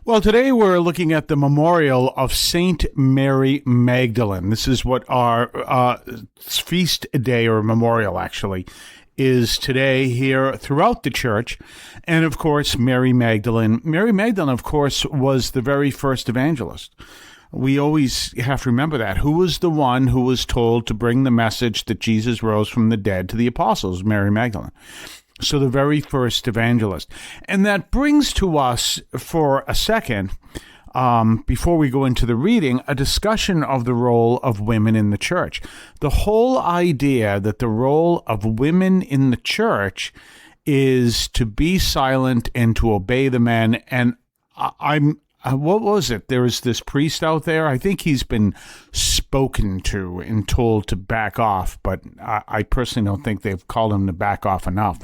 Well, today we're looking at the memorial of Saint Mary Magdalene. This is what our feast day, or memorial actually, is today here throughout the church. And of course, Mary Magdalene. Mary Magdalene, of course, was the very first evangelist. We always have to remember that. Who was the one who was told to bring the message that Jesus rose from the dead to the apostles? Mary Magdalene. So the very first evangelist. And that brings to us, for a second, before we go into the reading, a discussion of the role of women in the church. The whole idea that the role of women in the church is to be silent and to obey the men. And what was it? There was this priest out there. I think he's been spoken to and told to back off, but I personally don't think they've called him to back off enough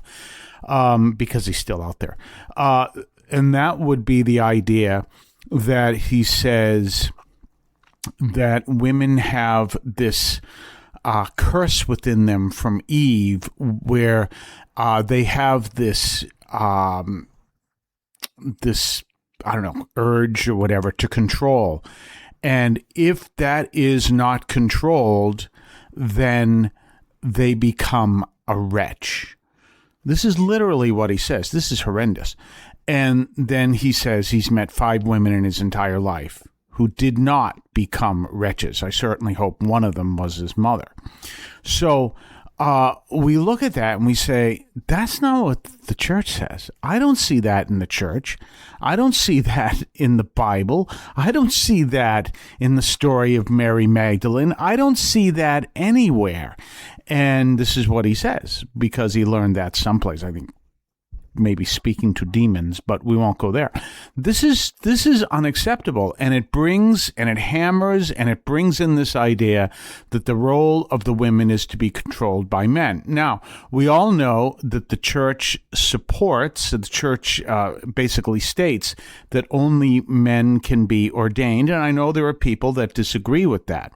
because he's still out there. And that would be the idea that he says that women have this curse within them from Eve, where they have this I don't know, urge or whatever to control. And if that is not controlled, then they become a wretch. This is literally what he says. This is horrendous. And then he says he's met 5 women in his entire life who did not become wretches. I certainly hope one of them was his mother. So we look at that and we say, that's not what the church says. I don't see that in the church. I don't see that in the Bible. I don't see that in the story of Mary Magdalene. I don't see that anywhere. And this is what he says, because he learned that someplace, I think, maybe speaking to demons, but we won't go there. This is unacceptable, and it brings and it hammers and it brings in this idea that the role of the women is to be controlled by men. Now, we all know that the church basically states that only men can be ordained, and I know there are people that disagree with that.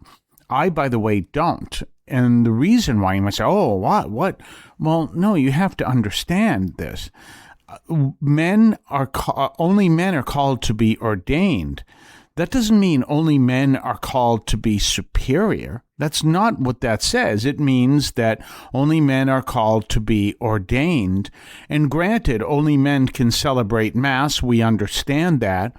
I, by the way, don't. And the reason why, you might say, oh, what? Well, no, you have to understand this. Only men are called to be ordained. That doesn't mean only men are called to be superior. That's not what that says. It means that only men are called to be ordained. And granted, only men can celebrate Mass. We understand that.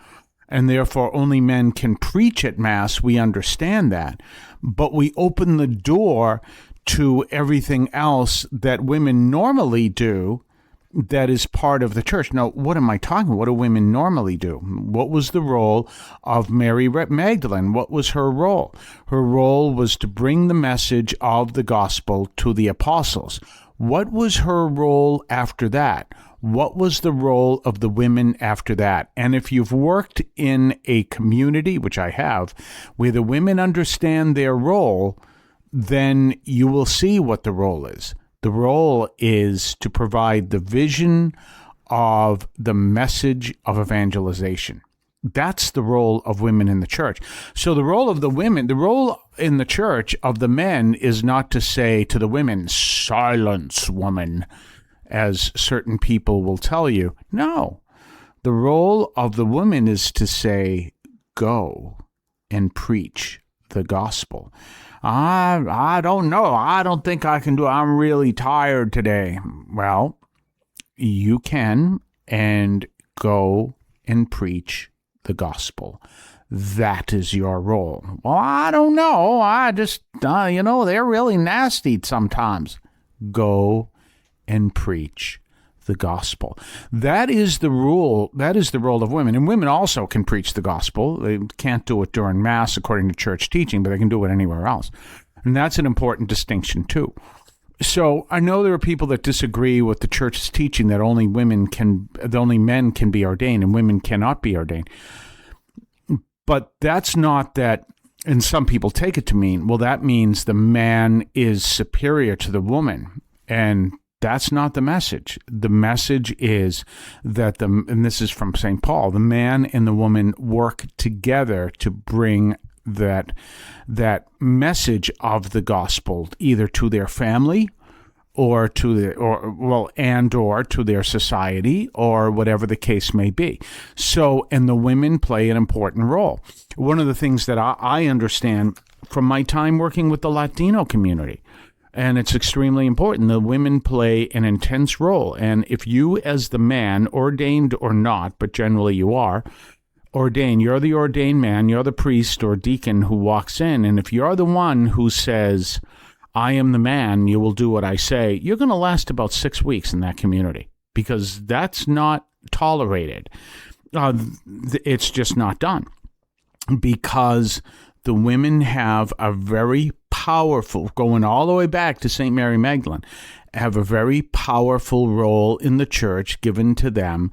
And therefore only men can preach at Mass. We understand that. But we open the door to everything else that women normally do that is part of the church. Now, what am I talking about? What do women normally do? What was the role of Mary Magdalene? What was her role? Her role was to bring the message of the gospel to the apostles. What was her role after that? What was the role of the women after that? And if you've worked in a community, which I have, where the women understand their role, then you will see what the role is. The role is to provide the vision of the message of evangelization. That's the role of women in the church. So the role of the women, the role in the church of the men is not to say to the women, silence, woman, as certain people will tell you. No, the role of the woman is to say, go and preach the gospel. I don't know. I don't think I can do it. I'm really tired today. Well, you can, and go and preach the gospel. That is your role. Well, I don't know. I just, they're really nasty sometimes. Go and preach the gospel. That is the rule. That is the role of women. And women also can preach the gospel. They can't do it during Mass according to church teaching, but they can do it anywhere else. And that's an important distinction too. So I know there are people that disagree with the church's teaching that only men can be ordained and women cannot be ordained. But that's not that, and some people take it to mean, well, that means the man is superior to the woman. And that's not the message. The message is that and this is from St. Paul, the man and the woman work together to bring that message of the gospel either to their family or to their society, or whatever the case may be. So, and the women play an important role. One of the things that I understand from my time working with the Latino community, and it's extremely important, the women play an intense role. And if you, as the man, ordained or not, but generally you are ordained, you're the ordained man, you're the priest or deacon who walks in, and if you're the one who says, I am the man, you will do what I say, you're going to last about 6 weeks in that community, because that's not tolerated. It's just not done, because the women have a very powerful, going all the way back to St. Mary Magdalene, have a very powerful role in the church given to them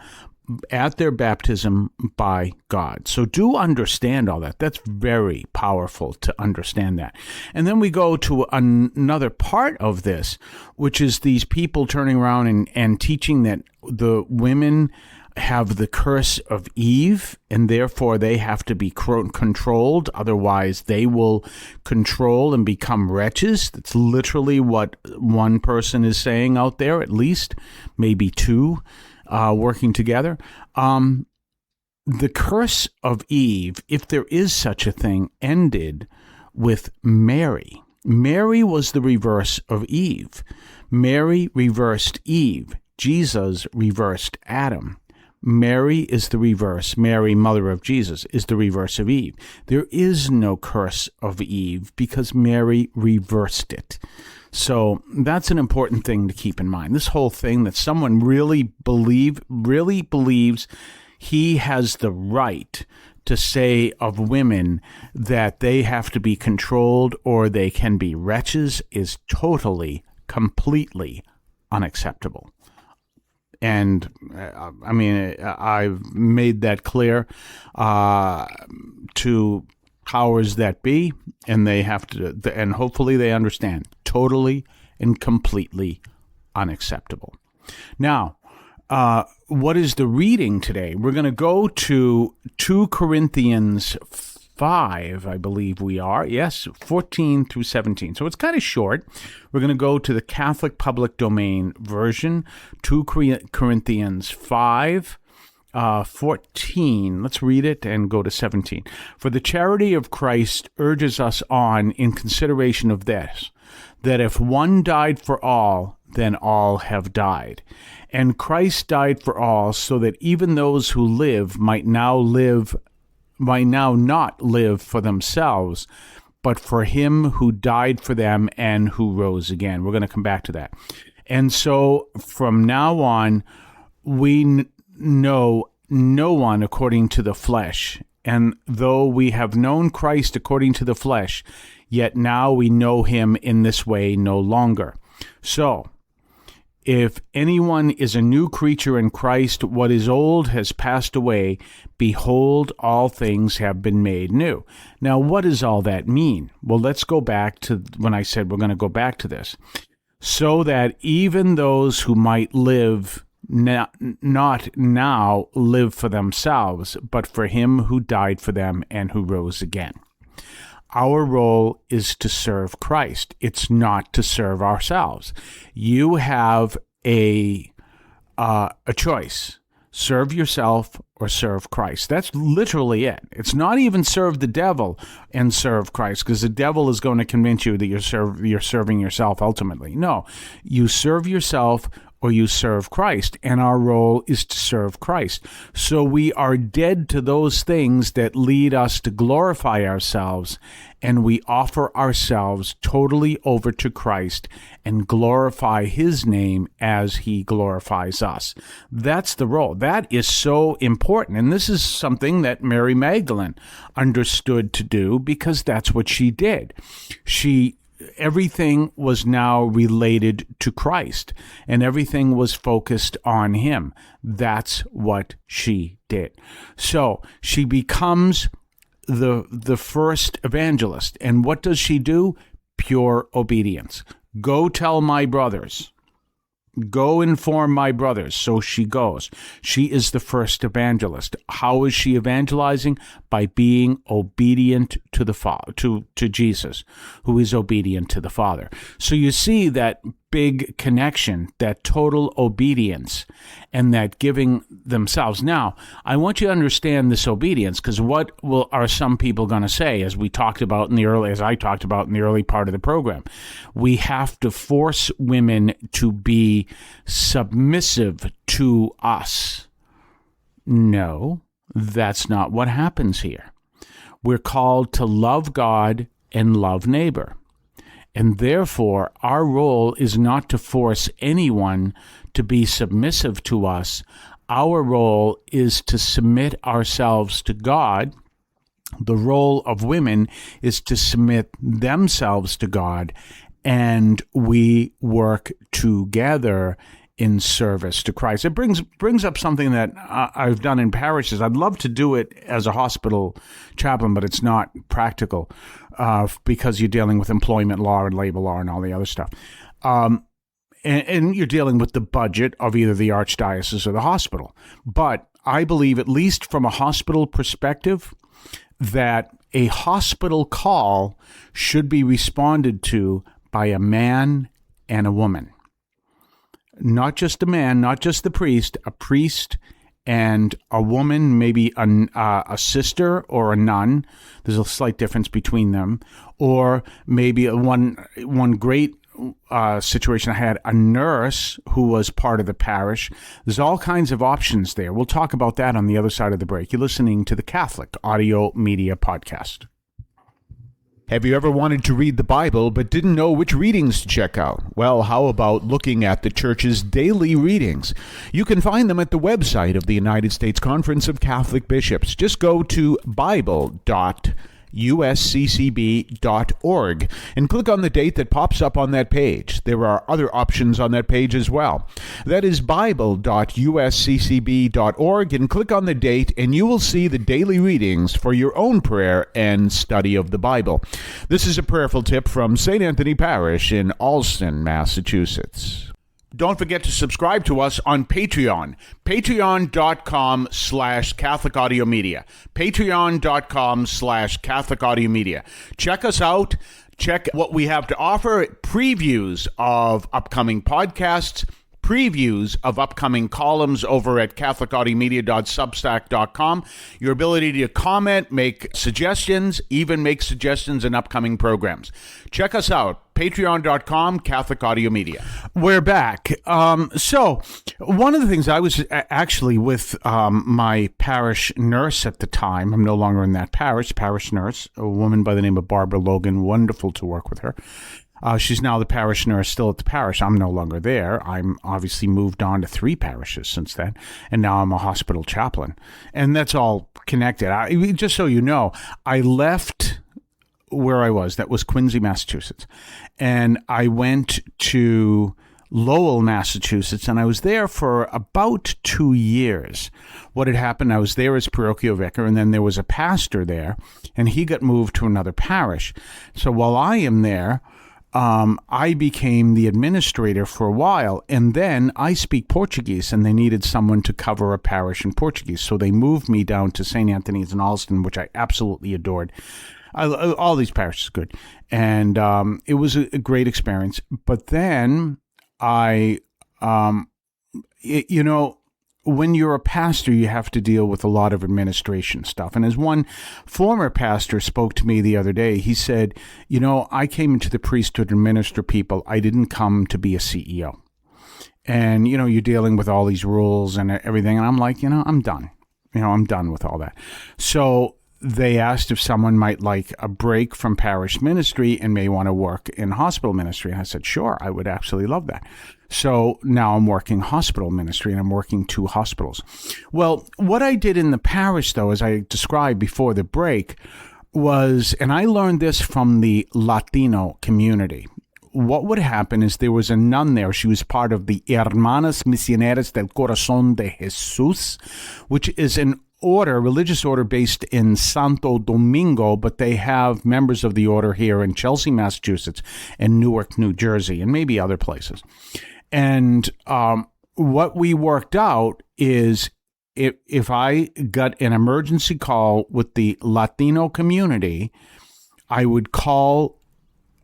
at their baptism by God. So do understand all that. That's very powerful to understand that. And then we go to another part of this, which is these people turning around and teaching that the women have the curse of Eve, and therefore they have to be controlled. Otherwise, they will control and become wretches. That's literally what one person is saying out there, at least, maybe two. Working together. The curse of Eve, if there is such a thing, ended with Mary. Mary was the reverse of Eve. Mary reversed Eve. Jesus reversed Adam. Mary is the reverse. Mary, mother of Jesus, is the reverse of Eve. There is no curse of Eve because Mary reversed it. So that's an important thing to keep in mind. This whole thing that someone really believes he has the right to say of women that they have to be controlled or they can be wretches is totally, completely unacceptable. And I mean, I've made that clear to powers that be, and they have to, and hopefully they understand. Totally and completely unacceptable. Now, what is the reading today? We're going to go to 2 Corinthians 5, I believe we are. Yes, 14 through 17. So it's kind of short. We're going to go to the Catholic Public Domain version, 2 Corinthians 5. 14, let's read it and go to 17. For the charity of Christ urges us on in consideration of this, that if one died for all, then all have died. And Christ died for all, so that even those who live might now not live for themselves, but for him who died for them and who rose again. We're going to come back to that. And so from now on, we know no one according to the flesh. And though we have known Christ according to the flesh, yet now we know him in this way no longer. So, if anyone is a new creature in Christ, what is old has passed away. Behold, all things have been made new. Now, what does all that mean? Well, let's go back to when I said we're going to go back to this. So that even those who might live not now live for themselves, but for him who died for them and who rose again. Our role is to serve Christ. It's not to serve ourselves. You have a choice. Serve yourself or serve Christ. That's literally it. It's not even serve the devil and serve Christ, because the devil is going to convince you that you're serving yourself ultimately. No, you serve yourself or you serve Christ, and our role is to serve Christ. So we are dead to those things that lead us to glorify ourselves, and we offer ourselves totally over to Christ and glorify his name as he glorifies us. That's the role. That is so important, and this is something that Mary Magdalene understood to do, because that's what she did. Everything was now related to Christ, and everything was focused on him. That's what she did. So she becomes the first evangelist. And what does she do? Pure obedience. Go tell my brothers. Go inform my brothers. So she goes. She is the first evangelist. How is she evangelizing? By being obedient to the Father, to Jesus, who is obedient to the Father. So you see that big connection, that total obedience and that giving themselves. Now, I want you to understand this obedience, because are some people going to say, as I talked about in the early part of the program? We have to force women to be submissive to us. No, that's not what happens here. We're called to love God and love neighbor. And therefore, our role is not to force anyone to be submissive to us. Our role is to submit ourselves to God. The role of women is to submit themselves to God, and we work together in service to Christ. It brings up something that I've done in parishes. I'd love to do it as a hospital chaplain, but it's not practical because you're dealing with employment law and labor law and all the other stuff. And you're dealing with the budget of either the archdiocese or the hospital. But I believe, at least from a hospital perspective, that a hospital call should be responded to by a man and a woman. Not just a man, not just the priest, a priest and a woman, maybe a sister or a nun. There's a slight difference between them. Or maybe one great situation I had, a nurse who was part of the parish. There's all kinds of options there. We'll talk about that on the other side of the break. You're listening to the Catholic Audio Media Podcast. Have you ever wanted to read the Bible but didn't know which readings to check out? Well, how about looking at the Church's daily readings? You can find them at the website of the United States Conference of Catholic Bishops. Just go to bible.usccb.org and click on the date that pops up on that page. There are other options on that page as well. That is bible.usccb.org, and click on the date and you will see the daily readings for your own prayer and study of the Bible. This is a prayerful tip from St. Anthony Parish in Allston, Massachusetts. Don't forget to subscribe to us on Patreon. Patreon.com/Catholic Audio Media. Patreon.com/Catholic Audio Media. Check us out. Check what we have to offer. Previews of upcoming podcasts. Previews of upcoming columns over at catholicaudiomedia.substack.com. Your ability to comment, make suggestions, even make suggestions in upcoming programs. Check us out. Patreon.com, Catholic Audio Media. We're back. So one of the things, I was actually with my parish nurse at the time. I'm no longer in that parish nurse, a woman by the name of Barbara Logan. Wonderful to work with her. She's now the parish nurse still at the parish. I'm no longer there. I'm obviously moved on to 3 parishes since then, and now I'm a hospital chaplain. And that's all connected. Just so you know, I left where I was. That was Quincy, Massachusetts. And I went to Lowell, Massachusetts, and I was there for about 2 years. What had happened, I was there as parochial vicar, and then there was a pastor there, and he got moved to another parish. So while I am there, I became the administrator for a while, and then I speak Portuguese, and they needed someone to cover a parish in Portuguese. So they moved me down to St. Anthony's in Allston, which I absolutely adored. All these parishes are good. And it was a great experience. But then when you're a pastor, you have to deal with a lot of administration stuff. And as one former pastor spoke to me the other day, he said, I came into the priesthood to minister people. I didn't come to be a CEO. And, you're dealing with all these rules and everything. And I'm like, I'm done. I'm done with all that. So they asked if someone might like a break from parish ministry and may want to work in hospital ministry. And I said, sure, I would absolutely love that. So now I'm working hospital ministry, and I'm working 2 hospitals. Well, what I did in the parish, though, as I described before the break, was, and I learned this from the Latino community. What would happen is there was a nun there. She was part of the Hermanas Misioneras del Corazón de Jesús, which is an religious order based in Santo Domingo, but they have members of the order here in Chelsea, Massachusetts, and Newark, New Jersey, and maybe other places. And what we worked out is if I got an emergency call with the Latino community, I would call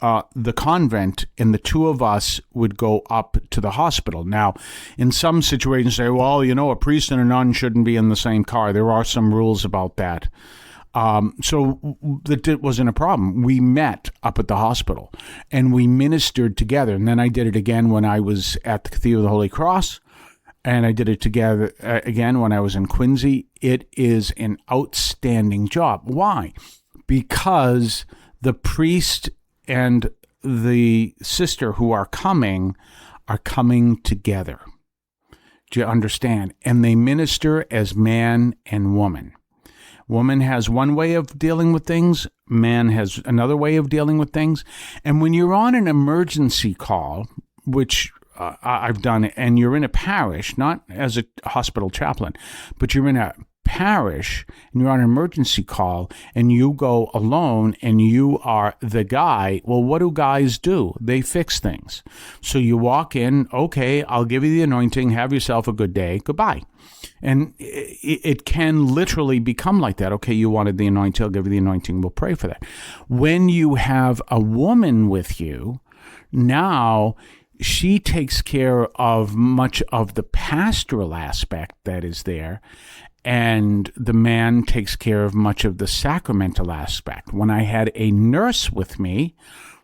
the convent, and the two of us would go up to the hospital. Now, in some situations, say, well, a priest and a nun shouldn't be in the same car. There are some rules about that. So that wasn't a problem. We met up at the hospital and we ministered together. And then I did it again when I was at the Cathedral of the Holy Cross. And I did it together again when I was in Quincy. It is an outstanding job. Why? Because the priest and the sister who are coming together. Do you understand? And they minister as man and woman. Woman has one way of dealing with things. Man has another way of dealing with things. And when you're on an emergency call, which I've done, and you're in a parish, not as a hospital chaplain, but you're in a parish and you're on an emergency call and you go alone and you are the guy. Well, what do guys do? They fix things. So you walk in, okay, I'll give you the anointing, have yourself a good day, goodbye. And it can literally become like that. Okay, you wanted the anointing, I'll give you the anointing, we'll pray for that. When you have a woman with you, now she takes care of much of the pastoral aspect that is there, and the man takes care of much of the sacramental aspect. When I had a nurse with me,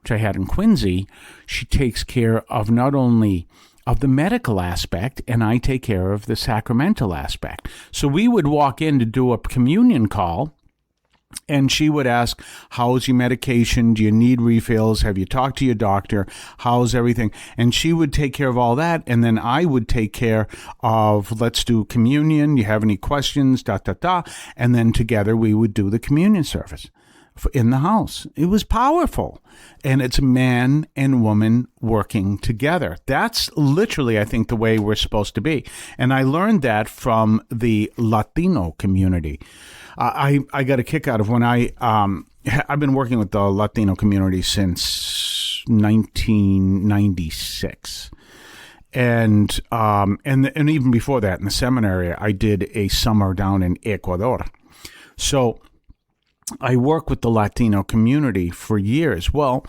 which I had in Quincy, she takes care of not only of the medical aspect, and I take care of the sacramental aspect. So we would walk in to do a communion call, and she would ask, how's your medication? Do you need refills? Have you talked to your doctor? How's everything? And she would take care of all that. And then I would take care of, let's do communion. You have any questions? And then together we would do the communion service in the house. It was powerful. And it's man and woman working together. That's literally, I think, the way we're supposed to be. And I learned that from the Latino community. I got a kick out of when I've been working with the Latino community since 1996. And even before that, in the seminary, I did a summer down in Ecuador. So I work with the Latino community for years. Well,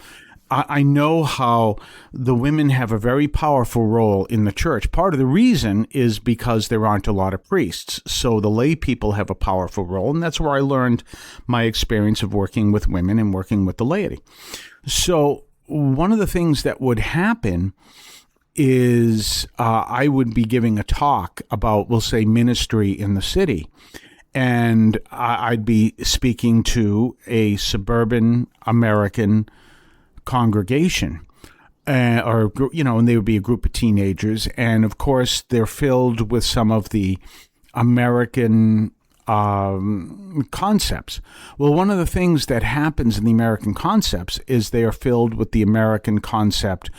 I know how the women have a very powerful role in the church. Part of the reason is because there aren't a lot of priests. So the lay people have a powerful role. And that's where I learned my experience of working with women and working with the laity. So one of the things that would happen is I would be giving a talk about, we'll say, ministry in the city. And I'd be speaking to a suburban American congregation, and they would be a group of teenagers. And of course, they're filled with some of the American concepts. Well, one of the things that happens in the American concepts is they are filled with the American concept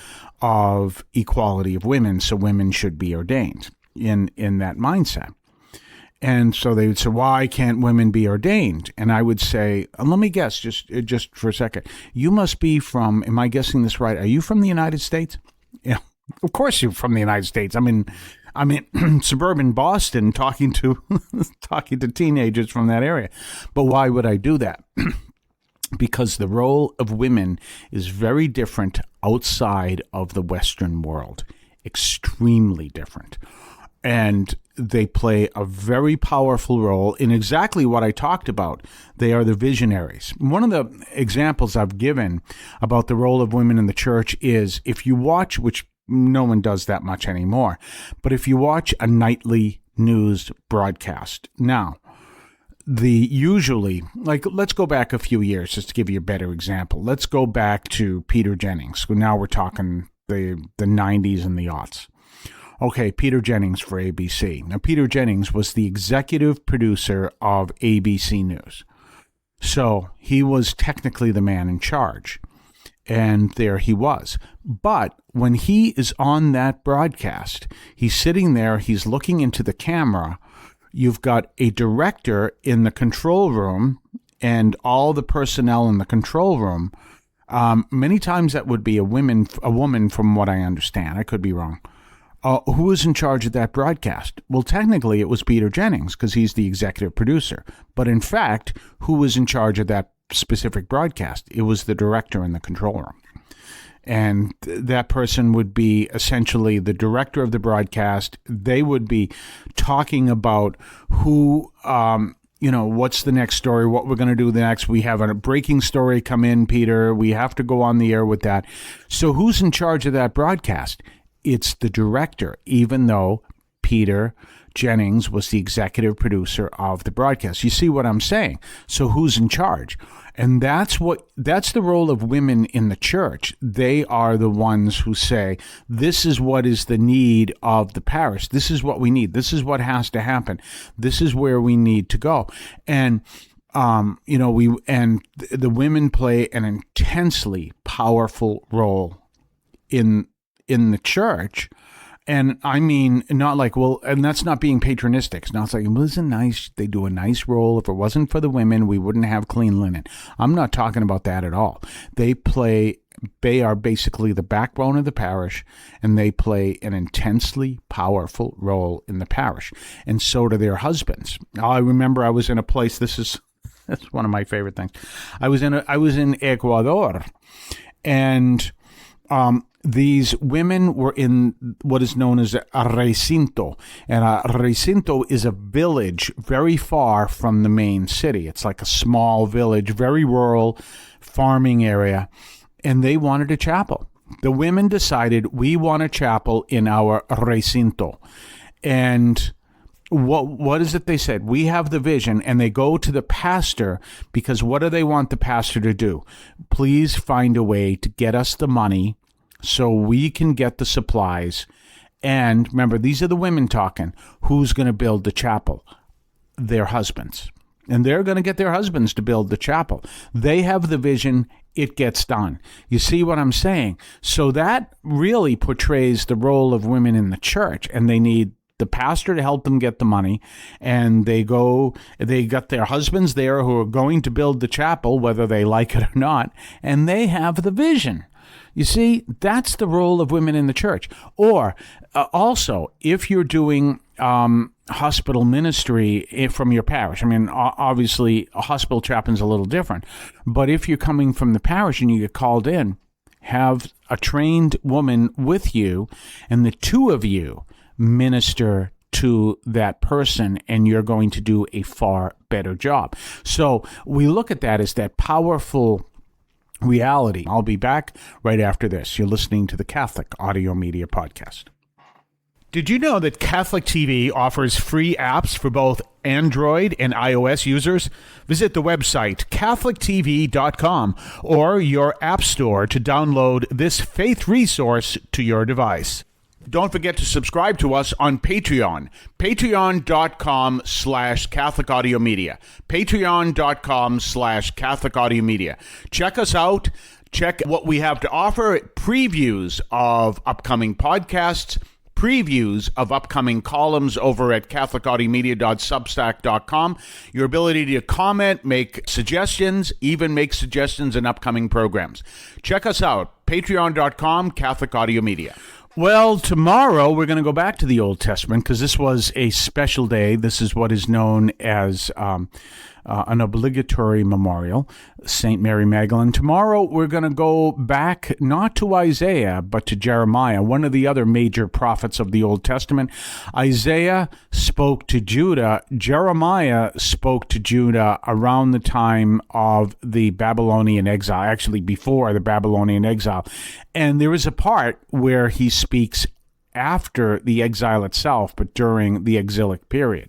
of equality of women. So women should be ordained in that mindset. And so they would say, why can't women be ordained? And I would say, let me guess, just for a second. You must be from, am I guessing this right? Are you from the United States? Yeah, of course you're from the United States. I'm in suburban Boston talking to teenagers from that area. But why would I do that? Because the role of women is very different outside of the Western world. Extremely different. And they play a very powerful role in exactly what I talked about. They are the visionaries. One of the examples I've given about the role of women in the church is if you watch, which no one does that much anymore, but if you watch a nightly news broadcast. Now, let's go back a few years just to give you a better example. Let's go back to Peter Jennings. Now we're talking the 90s and the aughts. Okay, Peter Jennings for ABC. Now, Peter Jennings was the executive producer of ABC News. So he was technically the man in charge. And there he was. But when he is on that broadcast, he's sitting there, he's looking into the camera. You've got a director in the control room and all the personnel in the control room. Many times that would be a woman from what I understand. I could be wrong. Who was in charge of that broadcast? Well, technically it was Peter Jennings because he's the executive producer. But in fact, who was in charge of that specific broadcast? It was the director in the control room. And that person would be essentially the director of the broadcast. They would be talking about who, what's the next story, what we're going to do next. We have a breaking story come in, Peter. We have to go on the air with that. So who's in charge of that broadcast? It's the director, even though Peter Jennings was the executive producer of the broadcast. You see what I'm saying? So who's in charge? And that's the role of women in the church. They are the ones who say, this is what is the need of the parish. This is what we need. This is what has to happen. This is where we need to go. And the women play an intensely powerful role in the church. And I mean, not like, well, and that's not being patronistic. It's not like, well, isn't nice? They do a nice role. If it wasn't for the women, we wouldn't have clean linen. I'm not talking about that at all. They are basically the backbone of the parish, and they play an intensely powerful role in the parish. And so do their husbands. I remember I was in a place, that's one of my favorite things. I was in Ecuador, and these women were in what is known as a recinto. And a recinto is a village very far from the main city. It's like a small village, very rural farming area. And they wanted a chapel. The women decided, we want a chapel in our recinto. And what is it they said? We have the vision, and they go to the pastor, because what do they want the pastor to do? Please find a way to get us the money so we can get the supplies. And remember, these are the women talking. Who's going to build the chapel? Their husbands. And they're going to get their husbands to build the chapel. They have the vision. It gets done. You see what I'm saying? So that really portrays the role of women in the church, and they need the pastor to help them get the money, and they got their husbands there who are going to build the chapel, whether they like it or not, and they have the vision. You see, that's the role of women in the church. Or also, if you're doing hospital ministry from your parish, I mean, obviously, a hospital chaplain's a little different. But if you're coming from the parish and you get called in, have a trained woman with you, and the two of you minister to that person, and you're going to do a far better job. So we look at that as that powerful reality. I'll be back right after this. You're listening to the Catholic Audio Media Podcast. Did you know that Catholic TV offers free apps for both Android and iOS users? Visit the website catholictv.com or your app store to download this faith resource to your device. Don't forget to subscribe to us on Patreon. Patreon.com/Catholic Audio Media. Patreon.com/Catholic Audio Media. Check us out. Check what we have to offer. Previews of upcoming podcasts. Previews of upcoming columns over at catholicaudiomedia.substack.com. Your ability to comment, make suggestions, even make suggestions in upcoming programs. Check us out. Patreon.com, Catholic Audio Media. Well, tomorrow we're going to go back to the Old Testament because this was a special day. This is what is known as an obligatory memorial, St. Mary Magdalene. Tomorrow we're going to go back not to Isaiah, but to Jeremiah, one of the other major prophets of the Old Testament. Isaiah spoke to Judah. Jeremiah spoke to Judah around the time of the Babylonian exile, actually before the Babylonian exile. And there is a part where he speaks after the exile itself, but during the exilic period.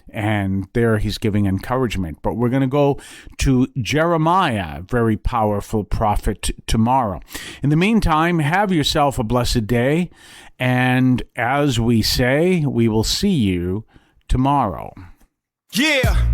And there he's giving encouragement. But we're going to go to Jeremiah, very powerful prophet, tomorrow. In the meantime, have yourself a blessed day. And as we say, we will see you tomorrow. Yeah,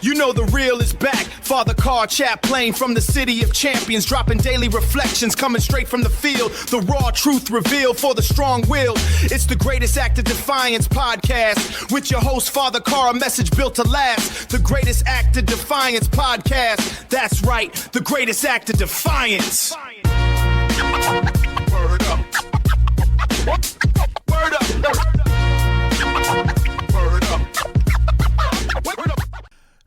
you know the real is back. Father Carr Chaplain from the city of champions, dropping daily reflections coming straight from the field. The raw truth revealed for the strong-willed. It's the Greatest Act of Defiance podcast with your host Father Carr, a message built to last. The Greatest Act of Defiance podcast. That's right, the Greatest Act of Defiance. Word up. Word up. Word up.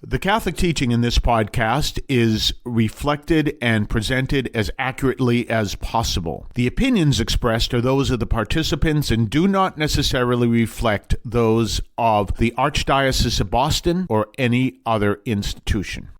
The Catholic teaching in this podcast is reflected and presented as accurately as possible. The opinions expressed are those of the participants and do not necessarily reflect those of the Archdiocese of Boston or any other institution.